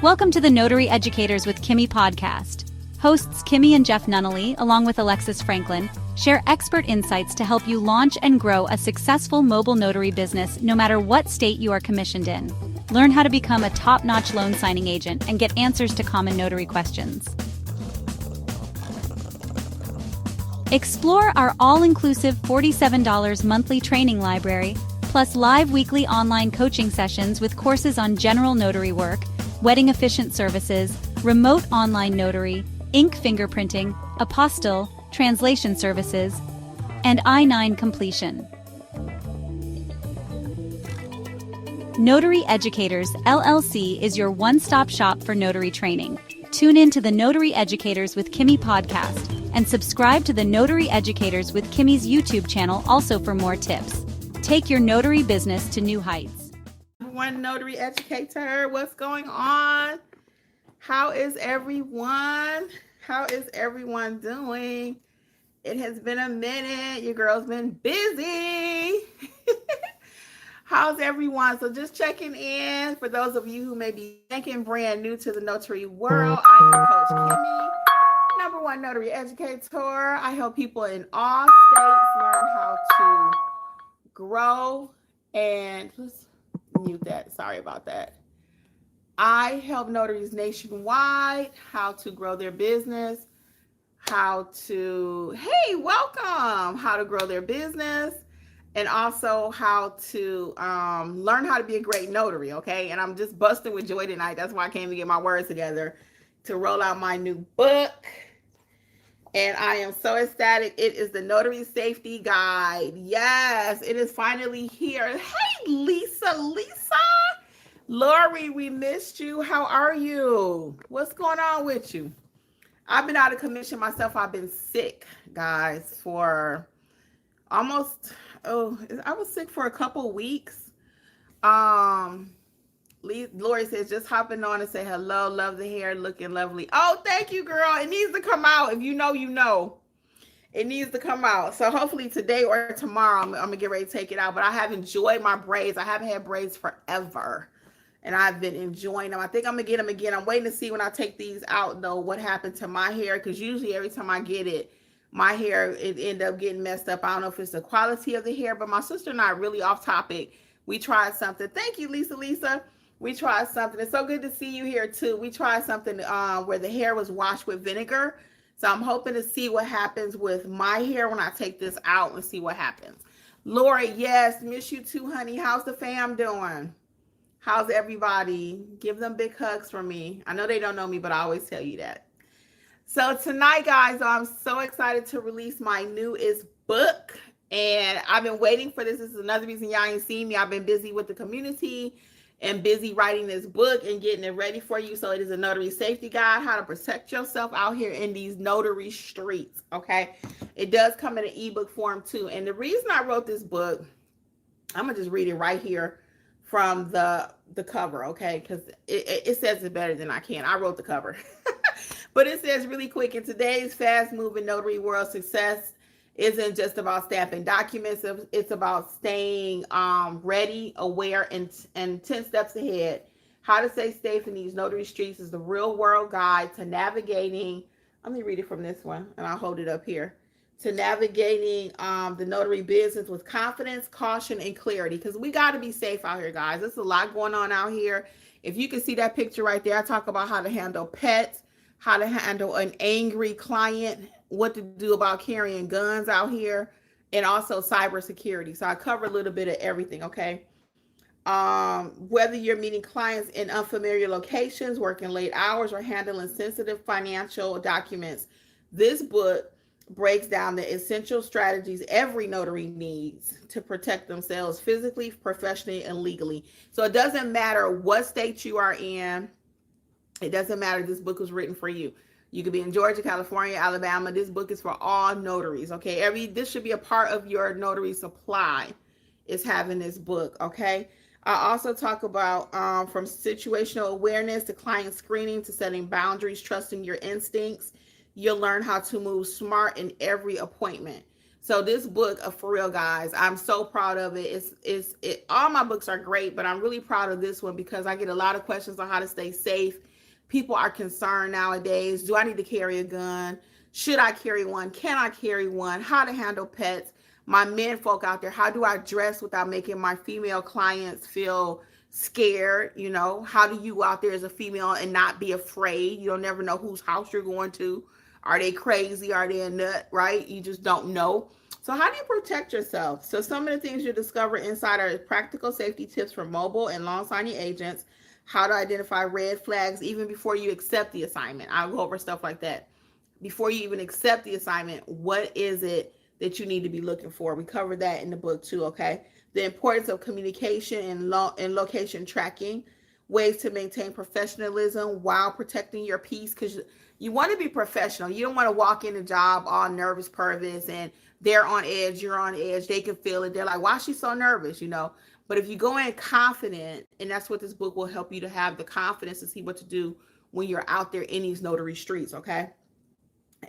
Welcome to the Notary Educators with Kimmi Podcast. Hosts Kimmi and Jeff Nunnally, along with Alexis Franklin, share expert insights to help you launch and grow a successful mobile notary business no matter what state you are commissioned in. Learn how to become a top-notch loan signing agent and get answers to common notary questions. Explore our all-inclusive $47 monthly training library, plus live weekly online coaching sessions with courses on general notary work, wedding efficient services, remote online notary, ink fingerprinting, apostille, translation services, and I-9 completion. Notary Educators, LLC is your one-stop shop for notary training. Tune in to the Notary Educators with Kimmi podcast and subscribe to the Notary Educators with Kimmi's YouTube channel also for more tips. Take your notary business to new heights. One notary educator, what's going on? How is everyone? How is everyone doing? It has been a minute. Your girl's been busy. How's everyone? So just checking in for those of you who may be thinking brand new to the notary world. I am Coach Kimmi, number one notary educator. I help people in all states learn how to grow and let's mute that. Sorry about that. I help notaries nationwide how to grow their business, how to grow their business, and also how to learn how to be a great notary, okay? And I'm just busting with joy tonight. That's why I came to get my words together to roll out my new book. And I am so ecstatic. It is the Notary Safety Guide. Yes, it is finally here. Hey, Lisa. Lori, we missed you. How are you? What's going on with you? I've been out of commission myself. I've been sick, guys, for I was sick for a couple weeks. Lori says, just hopping on and say hello. Love the hair, looking lovely. Oh, thank you, girl. It needs to come out. If you know, you know. It needs to come out. So hopefully today or tomorrow, I'm going to get ready to take it out. But I have enjoyed my braids. I haven't had braids forever. And I've been enjoying them. I think I'm going to get them again. I'm waiting to see when I take these out, though, what happened to my hair. Because usually every time I get it, my hair, it end up getting messed up. I don't know if it's the quality of the hair. But my sister and I are really off topic. We tried something. Thank you, Lisa. We tried something. It's so good to see you here, too. We tried something where the hair was washed with vinegar. So I'm hoping to see what happens with my hair when I take this out and see what happens. Lori, yes, miss you too, honey. How's the fam doing? How's everybody? Give them big hugs for me. I know they don't know me, but I always tell you that. So tonight, guys, I'm so excited to release my newest book. And I've been waiting for this. This is another reason y'all ain't seen me. I've been busy with the community and busy writing this book and getting it ready for you. So it is a notary safety guide, how to protect yourself out here in these notary streets, okay? It does come in an ebook form too. And the reason I wrote this book, I'm gonna just read it right here from the cover, okay? Because it says it better than I can. I wrote the cover. But it says really quick, in today's fast-moving notary world, success isn't just about stamping documents. It's about staying ready, aware, and 10 steps ahead. How to stay safe in these notary streets is the real world guide to navigating. Let me read it from this one, and I'll hold it up here. To navigating the notary business with confidence, caution, and clarity. Because we got to be safe out here, guys. There's a lot going on out here. If you can see that picture right there, I talk about how to handle pets, how to handle an angry client, what to do about carrying guns out here, and also cybersecurity. So I cover a little bit of everything, okay? Whether you're meeting clients in unfamiliar locations, working late hours, or handling sensitive financial documents, this book breaks down the essential strategies every notary needs to protect themselves physically, professionally, and legally. So it doesn't matter what state you are in. It doesn't matter. This book was written for you. You could be in Georgia, California, Alabama. This book is for all notaries, okay? This should be a part of your notary supply, is having this book, okay? I also talk about from situational awareness to client screening to setting boundaries, trusting your instincts. You'll learn how to move smart in every appointment. So this book, for real, guys, I'm so proud of it. All my books are great, but I'm really proud of this one because I get a lot of questions on how to stay safe People are concerned nowadays. Do I need to carry a gun? Should I carry one? Can I carry one? How to handle pets? My men folk out there, how do I dress without making my female clients feel scared? You know, how do you go out there as a female and not be afraid? You don't never know whose house you're going to. Are they crazy? Are they a nut? Right? You just don't know. So how do you protect yourself? So some of the things you discover inside are practical safety tips for mobile and long signing agents, how to identify red flags even before you accept the assignment. I'll go over stuff like that. Before you even accept the assignment, what is it that you need to be looking for? We covered that in the book too, okay? The importance of communication and location tracking, ways to maintain professionalism while protecting your peace, because you want to be professional. You don't want to walk in a job all nervous, pervious, and they're on edge, you're on edge. They can feel it. They're like, why is she so nervous, you know? But if you go in confident, and that's what this book will help you to have the confidence to see what to do when you're out there in these notary streets, okay?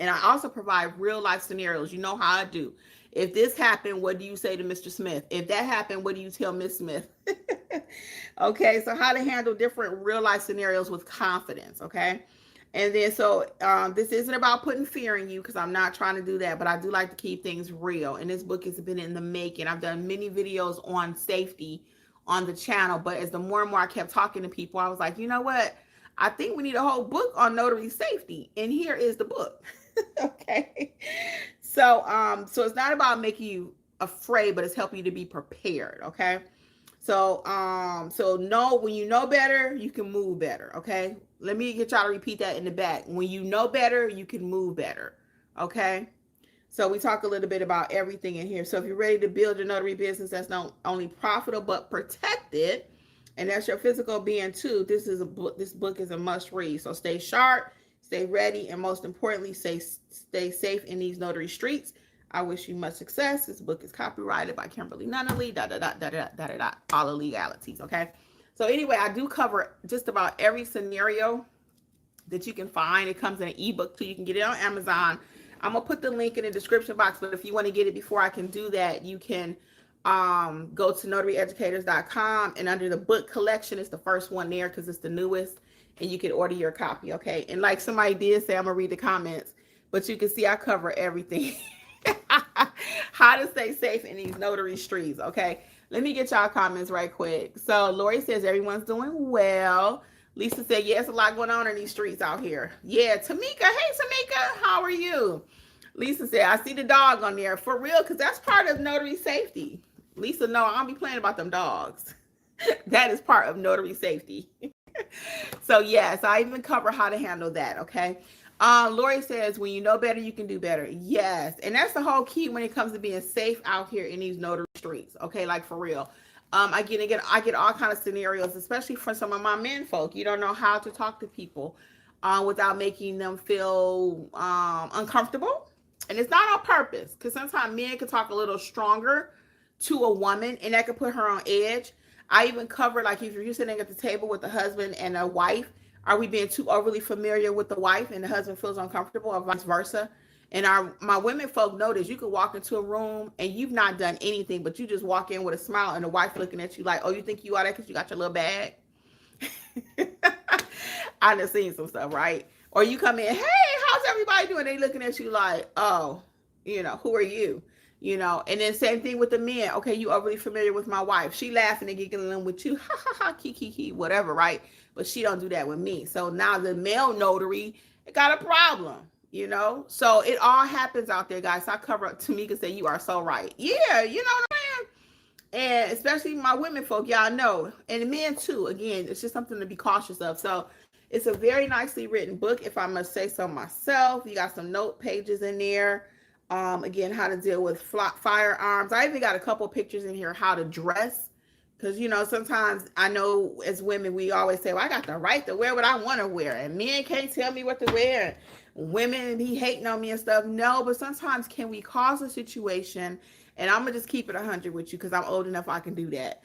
And I also provide real life scenarios. You know how I do. If this happened, what do you say to Mr. Smith? If that happened, what do you tell Miss Smith? Okay, so how to handle different real life scenarios with confidence, okay? And then so this isn't about putting fear in you, because I'm not trying to do that, but I do like to keep things real. And this book has been in the making. I've done many videos on safety on the channel, but as the more and more I kept talking to people, I was like, you know what? I think we need a whole book on notary safety. And here is the book. Okay. So it's not about making you afraid, but it's helping you to be prepared. Okay. So when you know better, you can move better. Okay. Let me get y'all to repeat that in the back. When you know better, you can move better. Okay. So we talk a little bit about everything in here. So if you're ready to build your notary business that's not only profitable, but protected, and that's your physical being too, this book is a must read. So stay sharp, stay ready, and most importantly, stay safe in these notary streets. I wish you much success. This book is copyrighted by Kimberly Nunnally, all the legalities, okay? So anyway, I do cover just about every scenario that you can find. It comes in an ebook too. You can get it on Amazon. I'm going to put the link in the description box, but if you want to get it before I can do that, you can go to notaryeducators.com, and under the book collection, it's the first one there because it's the newest, and you can order your copy, okay? And like somebody did say, I'm going to read the comments, but you can see I cover everything. How to stay safe in these notary streets, okay? Let me get y'all comments right quick. So Lori says everyone's doing well. Lisa said, yeah, it's a lot going on in these streets out here. Yeah, Tamika, hey Tamika, how are you? Lisa said, I see the dog on there. For real, because that's part of notary safety. Lisa, no, I don't be playing about them dogs. That is part of notary safety. So yes, I even cover how to handle that, okay? Lori says, when you know better, you can do better. Yes. And that's the whole key when it comes to being safe out here in these notary streets. Okay. Like for real. I get all kinds of scenarios, especially for some of my men folk. You don't know how to talk to people without making them feel uncomfortable. And it's not on purpose, because sometimes men can talk a little stronger to a woman, and that could put her on edge. I even cover, like, if you're sitting at the table with a husband and a wife, are we being too overly familiar with the wife and the husband feels uncomfortable, or vice versa? And my women folk notice you could walk into a room and you've not done anything, but you just walk in with a smile and the wife looking at you like, oh, you think you are that because you got your little bag? I done seen some stuff, right? Or you come in, hey, how's everybody doing? They looking at you like, oh, who are you? And then same thing with the men. Okay, you overly familiar with my wife. She laughing and giggling with you, ha ha ha, kiki, whatever, right? But she don't do that with me. So now the male notary got a problem, So it all happens out there, guys. So I cover up. Tamika said, you are so right. Yeah, you know what I'm saying? And especially my women folk, y'all know. And the men too. Again, it's just something to be cautious of. So it's a very nicely written book, if I must say so myself. You got some note pages in there. Again, how to deal with firearms. I even got a couple pictures in here, how to dress. Because, sometimes I know as women, we always say, well, I got the right to wear what I want to wear. And men can't tell me what to wear. Women be hating on me and stuff. No, but sometimes can we cause a situation? And I'm going to just keep it 100 with you because I'm old enough I can do that.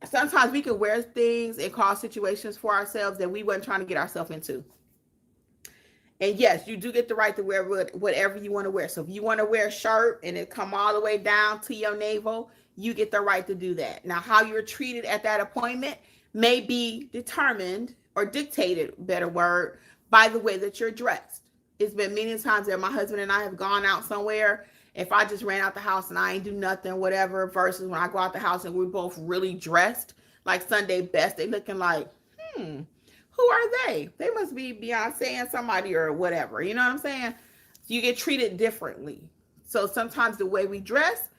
Sometimes we can wear things and cause situations for ourselves that we weren't trying to get ourselves into. And yes, you do get the right to wear whatever you want to wear. So if you want to wear a shirt and it come all the way down to your navel, you get the right to do that. Now, how you're treated at that appointment may be determined or dictated, better word, by the way that you're dressed. It's been many times that my husband and I have gone out somewhere. If I just ran out the house and I ain't do nothing, whatever, versus when I go out the house and we're both really dressed, like Sunday best, they looking like, who are they? They must be Beyonce and somebody or whatever. You know what I'm saying? You get treated differently. So sometimes the way we dress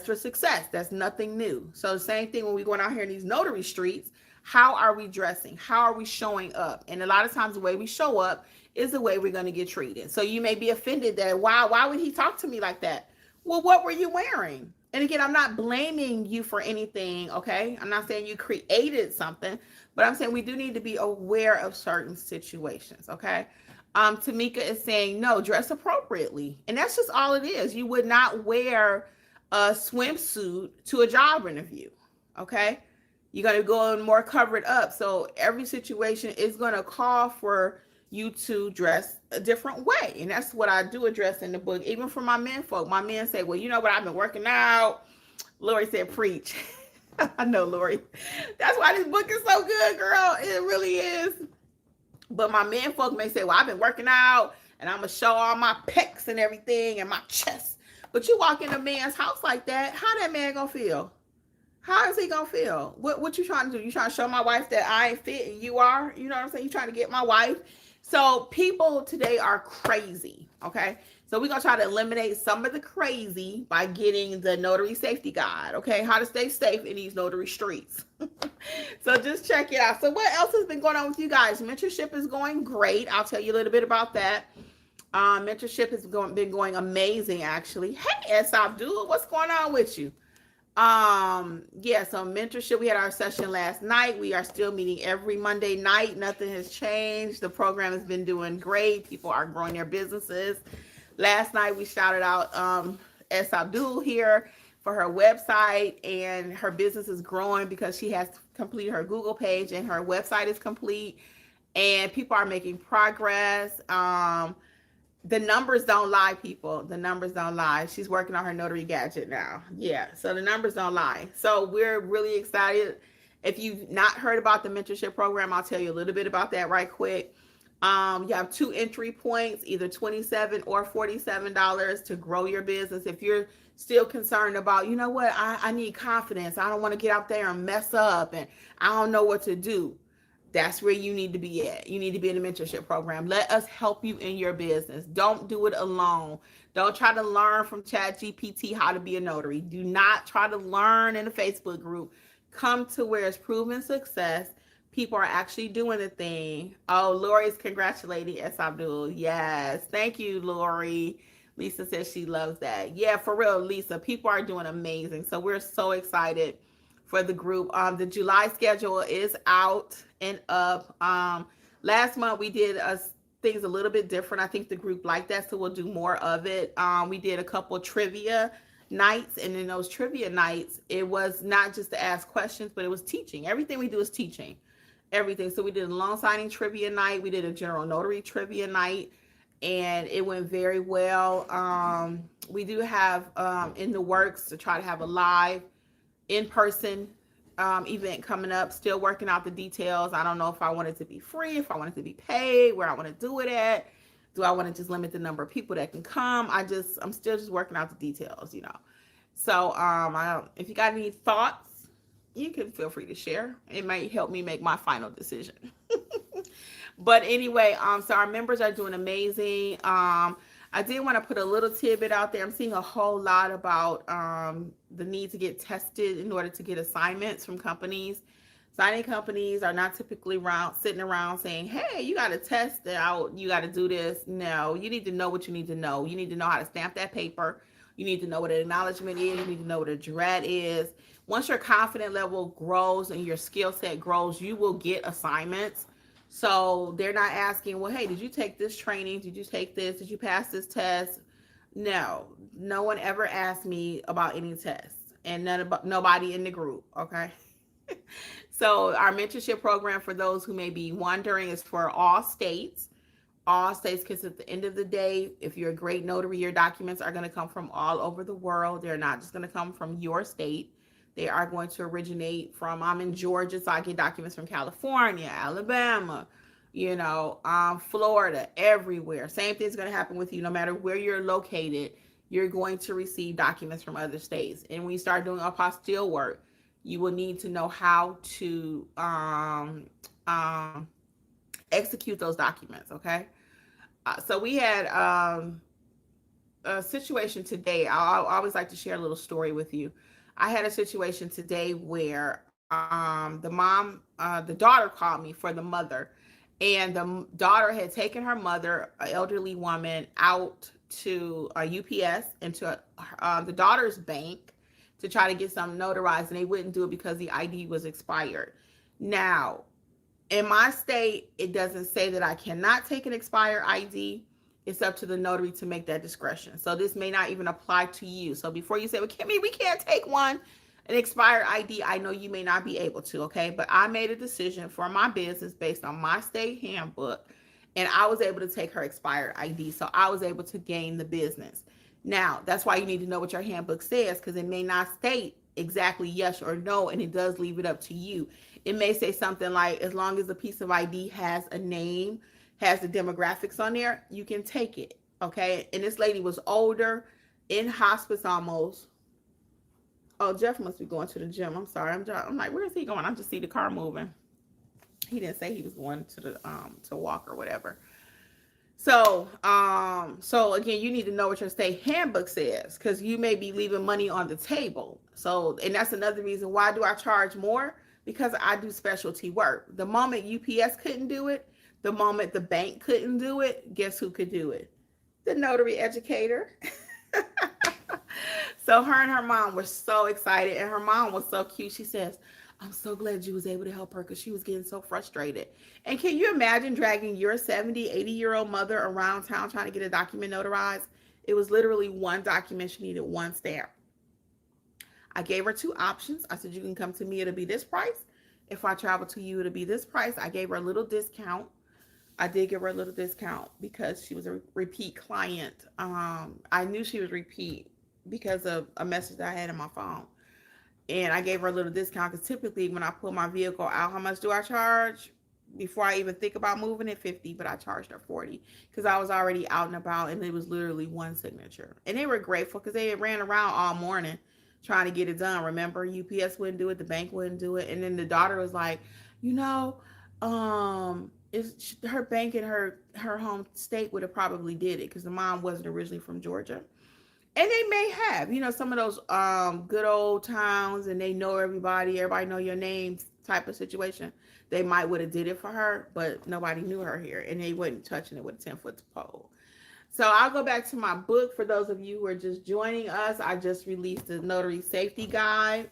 for success. That's nothing new. So the same thing when we going out here in these notary streets, how are we dressing? How are we showing up? And a lot of times the way we show up is the way we're going to get treated. So you may be offended that, why would he talk to me like that? Well, what were you wearing? And again, I'm not blaming you for anything, okay? I'm not saying you created something, but I'm saying we do need to be aware of certain situations, okay? Tamika is saying, no, dress appropriately. And that's just all it is. You would not wear a swimsuit to a job interview, okay? You're going to go and more covered up. So every situation is going to call for you to dress a different way. And that's what I do address in the book. Even for my men folk, my men say, well, you know what? I've been working out. Lori said, preach. I know, Lori. That's why this book is so good, girl. It really is. But my men folk may say, well, I've been working out and I'm going to show all my pecs and everything and my chest. But you walk in a man's house like that, how that man going to feel? How is he going to feel? What you trying to do? You trying to show my wife that I ain't fit and you are? You know what I'm saying? You trying to get my wife? So people today are crazy, okay? So we're going to try to eliminate some of the crazy by getting the notary safety guide, okay? How to stay safe in these notary streets. So just check it out. So what else has been going on with you guys? Mentorship is going great. I'll tell you a little bit about that. Mentorship has been going amazing, actually. Hey, S. Abdul, what's going on with you? Yeah, so mentorship, we had our session last night. We are still meeting every Monday night. Nothing has changed. The program has been doing great. People are growing their businesses. Last night we shouted out S. Abdul here for her website, and her business is growing because she has completed her Google page and her website is complete, and people are making progress. The numbers don't lie, people. The numbers don't lie. She's working on her notary gadget now. Yeah, so the numbers don't lie. So we're really excited. If you've not heard about the mentorship program, I'll tell you a little bit about that right quick. You have 2 entry points, either $27 or $47 to grow your business. If you're still concerned about, you know what, I need confidence. I don't want to get out there and mess up and I don't know what to do. That's where you need to be at. You need to be in the mentorship program. Let us help you in your business. Don't do it alone. Don't try to learn from ChatGPT how to be a notary. Do not try to learn in a Facebook group. Come to where it's proven success. People are actually doing the thing. Oh, Lori's congratulating S. Abdul. Yes. Thank you, Lori. Lisa says she loves that. Yeah, for real, Lisa. People are doing amazing. So we're so excited for the group. The July schedule is out and up. Last month we did things a little bit different. I think the group liked that, so we'll do more of it. We did a couple trivia nights, and in those trivia nights, it was not just to ask questions, but it was teaching. Everything we do is teaching. Everything. So we did a loan signing trivia night. We did a general notary trivia night, and it went very well. We do have in the works to try to have a live in-person event coming up. Still working out the details. I don't know if I want it to be free, if I want it to be paid, where I want to do it at. Do I want to just limit the number of people that can come? I'm still just working out the details, you know. So if you got any thoughts, you can feel free to share. It might help me make my final decision. But anyway, so our members are doing amazing. I did want to put a little tidbit out there. I'm seeing a whole lot about the need to get tested in order to get assignments from companies. Signing companies are not typically sitting around saying, hey, you got to test it out. You got to do this. No, you need to know what you need to know. You need to know how to stamp that paper. You need to know what an acknowledgement is. You need to know what a jurat is. Once your confidence level grows and your skill set grows, you will get assignments. So they're not asking, well, hey, did you take this training? Did you take this? Did you pass this test? No one ever asked me about any tests, and nobody in the group. Okay. So our mentorship program, for those who may be wondering, is for all states. All states, because at the end of the day, if you're a great notary, your documents are going to come from all over the world. They're not just going to come from your state. They are going to originate from, I'm in Georgia, so I get documents from California, Alabama, Florida, everywhere. Same thing's going to happen with you. No matter where you're located, you're going to receive documents from other states. And when you start doing apostille work, you will need to know how to execute those documents, okay? So we had a situation today. I always like to share a little story with you. I had a situation today where the daughter called me for the mother, and the daughter had taken her mother, an elderly woman, out to a UPS and to the daughter's bank to try to get something notarized, and they wouldn't do it because the ID was expired. Now, in my state, it doesn't say that I cannot take an expired ID. It's up to the notary to make that discretion. So this may not even apply to you. So before you say, well, Kimmi, we can't take an expired ID, I know you may not be able to, okay? But I made a decision for my business based on my state handbook, and I was able to take her expired ID. So I was able to gain the business. Now, that's why you need to know what your handbook says, because it may not state exactly yes or no, and it does leave it up to you. It may say something like, as long as a piece of ID has a name, has the demographics on there, you can take it, okay? And this lady was older, in hospice almost. Oh, Jeff must be going to the gym. I'm sorry. I'm like, where is he going? I just see the car moving. He didn't say he was going to the to walk or whatever. So again, you need to know what your state handbook says, because you may be leaving money on the table. So, and that's another reason why do I charge more? Because I do specialty work. The moment UPS couldn't do it, the moment the bank couldn't do it, guess who could do it? The notary educator. So her and her mom were so excited, and her mom was so cute. She says, I'm so glad you was able to help her because she was getting so frustrated. And can you imagine dragging your 70, 80-year-old mother around town trying to get a document notarized? It was literally one document. She needed one stamp. I gave her two options. I said, you can come to me, it'll be this price. If I travel to you, it'll be this price. I gave her a little discount. I did give her a little discount because she was a repeat client. I knew she was repeat because of a message that I had in my phone. And I gave her a little discount because typically when I pull my vehicle out, how much do I charge? Before I even think about moving it, $50, but I charged her $40 because I was already out and about, and it was literally one signature. And they were grateful because they ran around all morning trying to get it done. Remember, UPS wouldn't do it, the bank wouldn't do it. And then the daughter was like, it's her bank in her home state would have probably did it because the mom wasn't originally from Georgia. And they may have, some of those good old towns, and they know everybody know your names type of situation. They might would have did it for her, but nobody knew her here, and they wasn't touching it with a 10-foot pole. So I'll go back to my book. For those of you who are just joining us, I just released the Notary Safety Guide.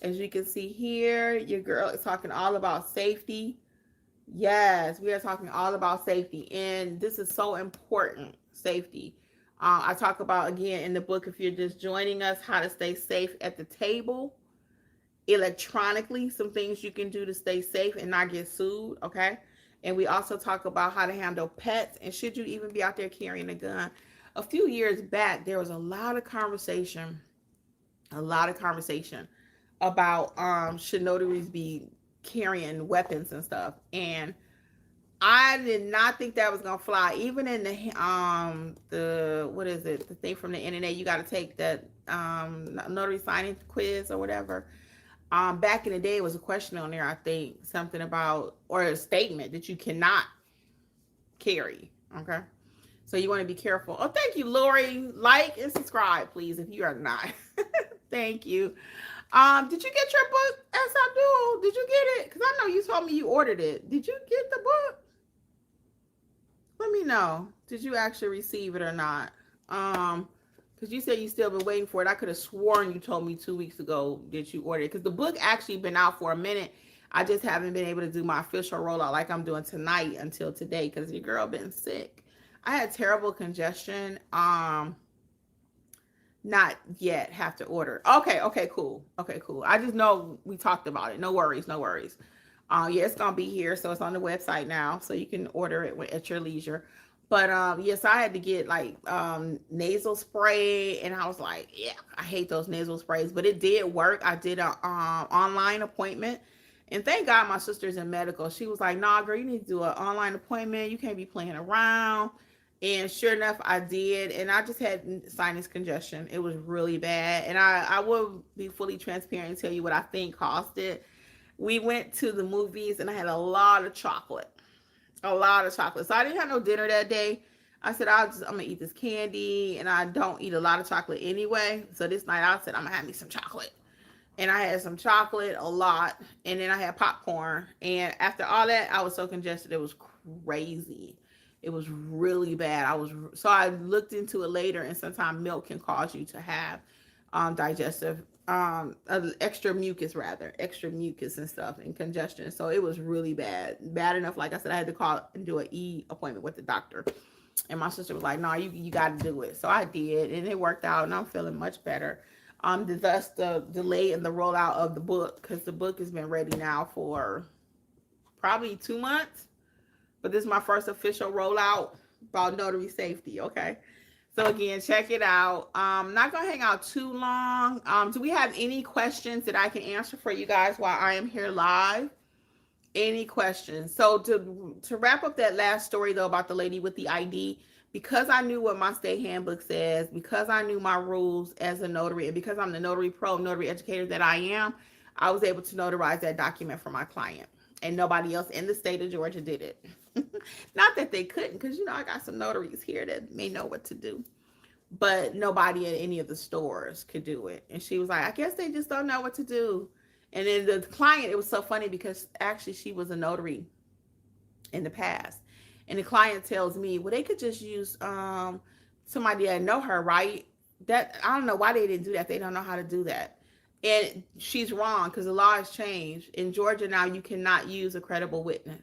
As you can see here, your girl is talking all about safety. Yes, we are talking all about safety, and this is so important, safety. I talk about, again, in the book, if you're just joining us, how to stay safe at the table, electronically, some things you can do to stay safe and not get sued, okay? And we also talk about how to handle pets, and should you even be out there carrying a gun. A few years back, there was a lot of conversation about should notaries be carrying weapons and stuff, and I did not think that was gonna fly. Even in the thing from the internet, you got to take that notary signing quiz or whatever. Back in the day, it was a question on there, I think, something about, or a statement that you cannot carry. Okay, so you want to be careful. Oh, thank you, Lori. Like and subscribe, please, if you are not. Thank you. Did you get your book, S. Abdul? Did you get it? Because I know you told me you ordered it. Did you get the book? Let me know. Did you actually receive it or not? Because you said you still been waiting for it. I could have sworn you told me 2 weeks ago that you ordered it. Because the book actually been out for a minute. I just haven't been able to do my official rollout like I'm doing tonight until today because your girl been sick. I had terrible congestion. Not yet. Have to order. Okay, cool. Okay, cool. I just know we talked about it. No worries. Yeah, it's gonna be here, so it's on the website now, so you can order it at your leisure. But yes, I had to get like nasal spray, and I was like, yeah, I hate those nasal sprays, but it did work. I did a online appointment, and thank God my sister's in medical. She was like, nah, girl, you need to do an online appointment. You can't be playing around. And sure enough, I did, and I just had sinus congestion. It was really bad, and I will be fully transparent and tell you what I think caused it. We went to the movies, and I had a lot of chocolate. A lot of chocolate. So I didn't have no dinner that day. I said, I'm gonna eat this candy, and I don't eat a lot of chocolate anyway. So this night I said, I'm gonna have me some chocolate. And I had some chocolate, a lot, and then I had popcorn. And after all that, I was so congested, it was crazy. It was really bad. So I looked into it later, and sometimes milk can cause you to have digestive extra mucus and stuff, and congestion. So it was really bad enough, like I said, I had to call and do an appointment with the doctor. And my sister was like, no, you got to do it. So I did, and it worked out, and I'm feeling much better. Thus the delay in the rollout of the book, because the book has been ready now for probably 2 months, but this is my first official rollout about notary safety. Okay, so again, check it out. I'm not gonna hang out too long. Do we have any questions that I can answer for you guys while I am here live? Any questions? So to wrap up that last story though about the lady with the ID, because I knew what my state handbook says, because I knew my rules as a notary, and because I'm the notary pro, notary educator that I am, I was able to notarize that document for my client, and nobody else in the state of Georgia did it. Not that they couldn't, because I got some notaries here that may know what to do, but nobody in any of the stores could do it. And she was like, I guess they just don't know what to do. And then the client, it was so funny because actually she was a notary in the past. And the client tells me, well, they could just use somebody that know her, right? That I don't know why they didn't do that. They don't know how to do that. And she's wrong, because the law has changed. In Georgia now, you cannot use a credible witness.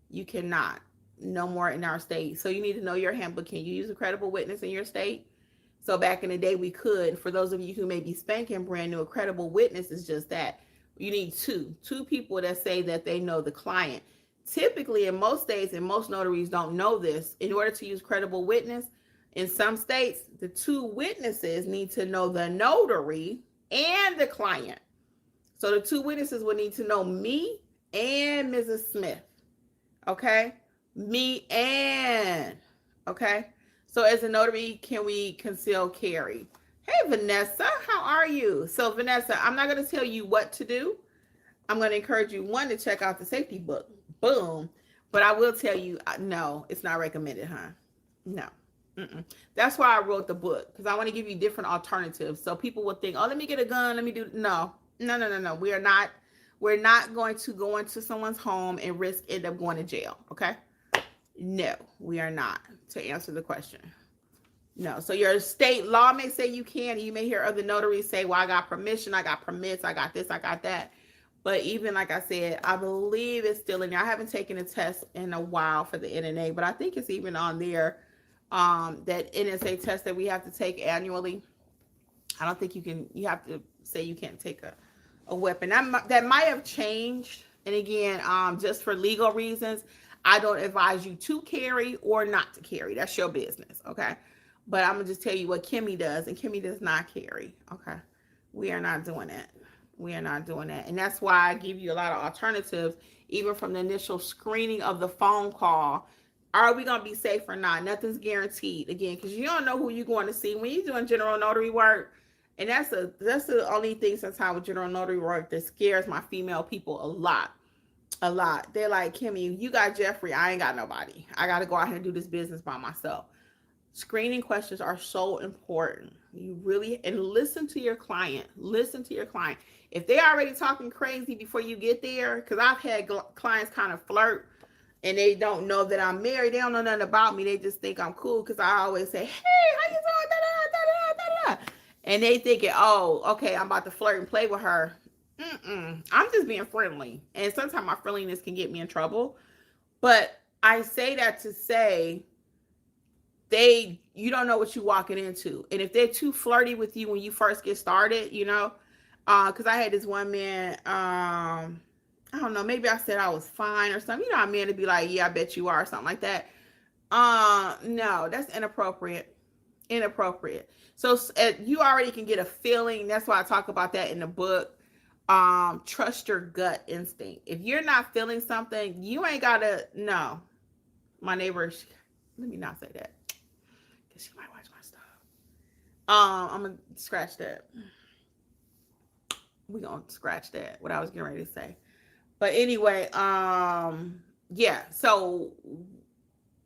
You cannot. No more in our state. So you need to know your handbook. Can you use a credible witness in your state? So back in the day, we could. For those of you who may be spanking brand new, a credible witness is just that. You need two people that say that they know the client. Typically, in most states, and most notaries don't know this, in order to use credible witness, in some states, the two witnesses need to know the notary and the client. So the two witnesses will need to know me and Mrs. Smith. Okay? Me and. Okay? So as a notary, can we conceal carry? Hey, Vanessa, how are you? So Vanessa, I'm not going to tell you what to do. I'm going to encourage you, one, to check out the safety book. Boom. But I will tell you, no, it's not recommended, huh? No. That's why I wrote the book, because I want to give you different alternatives. So people will think, oh, let me get a gun. Let me do. No. We're not going to go into someone's home and end up going to jail. Okay. No, we are not, to answer the question. No. So your state law may say you can. You may hear other notaries say, well, I got permission, I got permits, I got this, I got that. But even like I said, I believe it's still in there. I haven't taken a test in a while for the NNA, but I think it's even on there, that NSA test that we have to take annually. I don't think you have to say you can't take a weapon. That might have changed. And again, just for legal reasons, I don't advise you to carry or not to carry. That's your business, okay? But I'm going to just tell you what Kimmi does, and Kimmi does not carry, okay? We are not doing that. We are not doing that. And that's why I give you a lot of alternatives, even from the initial screening of the phone call. Are we going to be safe or not? Nothing's guaranteed, again, because you don't know who you're going to see when you're doing general notary work. And that's the only thing sometimes with general notary work that scares my female people a lot. They're like, Kimmi, you got Jeffrey. I ain't got nobody. I got to go out here and do this business by myself. Screening questions are so important. You really, and listen to your client. If they're already talking crazy before you get there, because I've had clients kind of flirt and they don't know that I'm married. They don't know nothing about me. They just think I'm cool because I always say, hey, how you doing? Da, da, da, da, da. And they thinking, oh, okay, I'm about to flirt and play with her. I'm just being friendly. And sometimes my friendliness can get me in trouble. But I say that to say, you don't know what you're walking into. And if they're too flirty with you when you first get started, because I had this one man, I don't know, maybe I said I was fine or something. A man to be like, yeah, I bet you are, or something like that. No, that's inappropriate. Inappropriate. So you already can get a feeling. That's why I talk about that in the book. Trust your gut instinct. If you're not feeling something, you ain't gotta. No, my neighbor. Let me not say that, because she might watch my stuff. I'm gonna scratch that. We gonna scratch that. What I was getting ready to say. But anyway, yeah. So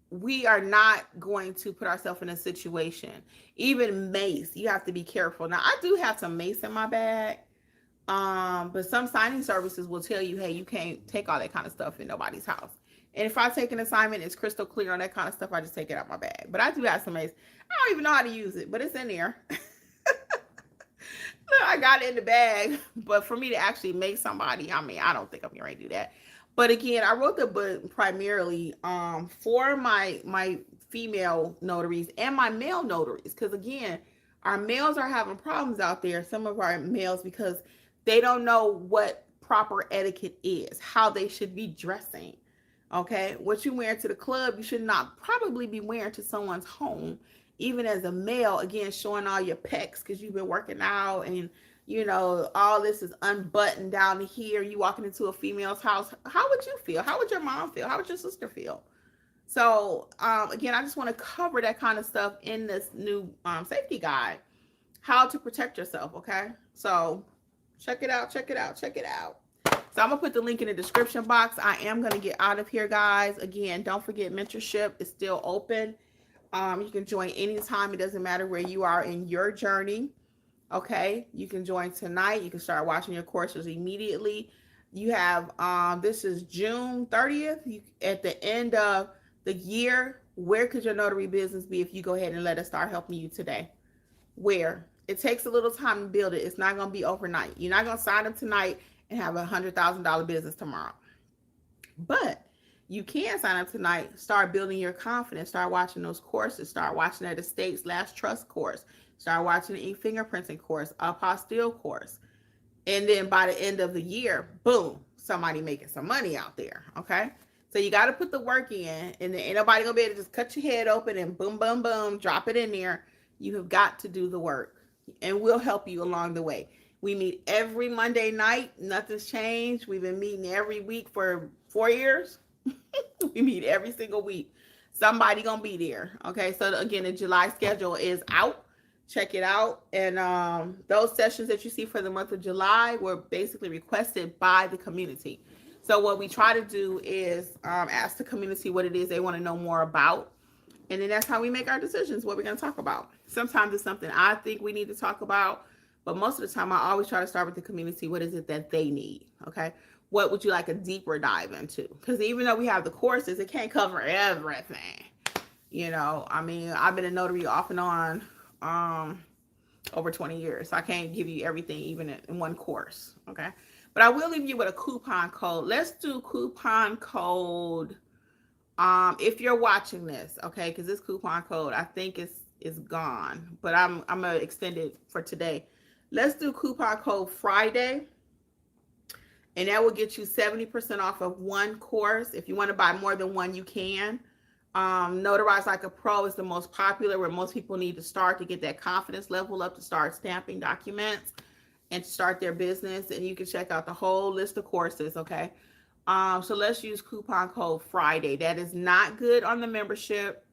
we are not going to put ourselves in a situation. Even mace, you have to be careful. Now, I do have some mace in my bag. But some signing services will tell you, hey, you can't take all that kind of stuff in nobody's house. And if I take an assignment, it's crystal clear on that kind of stuff, I just take it out my bag. But I do have some mace. I don't even know how to use it, but it's in there. I got it in the bag. But for me to actually make somebody, I mean, I don't think I'm going to do that. But again, I wrote the book primarily for my female notaries and my male notaries. Because again, our males are having problems out there. Some of our males, because they don't know what proper etiquette is, how they should be dressing. Okay, what you wear to the club, you should not probably be wearing to someone's home. Even as a male, again, showing all your pecs because you've been working out and, you know, all this is unbuttoned down here. You walking into a female's house. How would you feel? How would your mom feel? How would your sister feel? So, again, I just want to cover that kind of stuff in this new safety guide, how to protect yourself. Okay, so check it out. Check it out. Check it out. So I'm going to put the link in the description box. I am going to get out of here, guys. Again, don't forget, mentorship is still open. You can join anytime. It doesn't matter where you are in your journey. Okay, you can join tonight. You can start watching your courses immediately. You have, this is June 30th. At the end of the year, where could your notary business be if you go ahead and let us start helping you today? Where? It takes a little time to build it. It's not going to be overnight. You're not going to sign up tonight and have a $100,000 business tomorrow. But you can sign up tonight, start building your confidence, start watching those courses, start watching that estate/trust course, start watching the fingerprinting course, apostille course. And then by the end of the year, boom, somebody making some money out there. Okay. So you got to put the work in, and then ain't nobody gonna be able to just cut your head open and boom, boom, boom, drop it in there. You have got to do the work, and we'll help you along the way. We meet every Monday night. Nothing's changed. We've been meeting every week for 4 years. We meet every single week. Somebody gonna be there. Okay. So again, the July schedule is out. Check it out. And those sessions that you see for the month of July were basically requested by the community. So what we try to do is ask the community what it is they want to know more about. And then that's how we make our decisions, what we're going to talk about. Sometimes it's something I think we need to talk about, but most of the time I always try to start with the community. What is it that they need? Okay. What would you like a deeper dive into? Because even though we have the courses, it can't cover everything. You know, I mean, I've been a notary off and on over 20 years. So I can't give you everything even in one course. Okay. But I will leave you with a coupon code. Let's do coupon code. If you're watching this, okay, because this coupon code I think is gone, but I'm gonna extend it for today. Let's do coupon code Friday, and that will get you 70% off of one course. If you want to buy more than one, you can. Notarize Like a Pro is the most popular, where most people need to start to get that confidence level up to start stamping documents and start their business. And you can check out the whole list of courses. Okay. So let's use coupon code Friday. That is not good on the membership.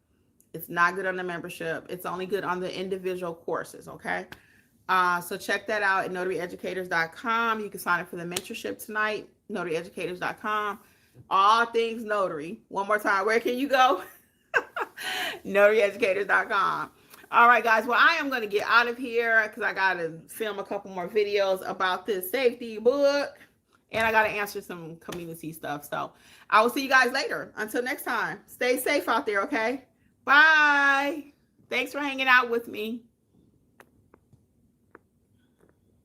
It's not good on the membership. It's only good on the individual courses. Okay. So check that out at notaryeducators.com. You can sign up for the mentorship tonight, notaryeducators.com. All things notary. One more time. Where can you go? notaryeducators.com. All right, guys. Well, I am going to get out of here because I got to film a couple more videos about this safety book, and I got to answer some community stuff. So I will see you guys later. Until next time, stay safe out there, okay? Bye. Thanks for hanging out with me.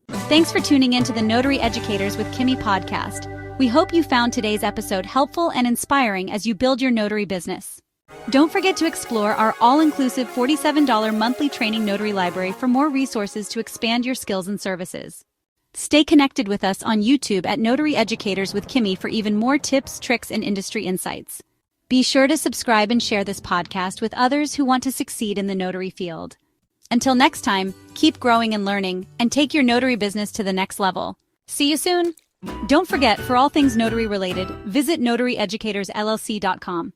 Thanks for tuning in to the Notary Educators with Kimmi podcast. We hope you found today's episode helpful and inspiring as you build your notary business. Don't forget to explore our all-inclusive $47 monthly training notary library for more resources to expand your skills and services. Stay connected with us on YouTube at Notary Educators with Kimmi for even more tips, tricks, and industry insights. Be sure to subscribe and share this podcast with others who want to succeed in the notary field. Until next time, keep growing and learning, and take your notary business to the next level. See you soon! Don't forget, for all things notary related, visit notaryeducatorsllc.com.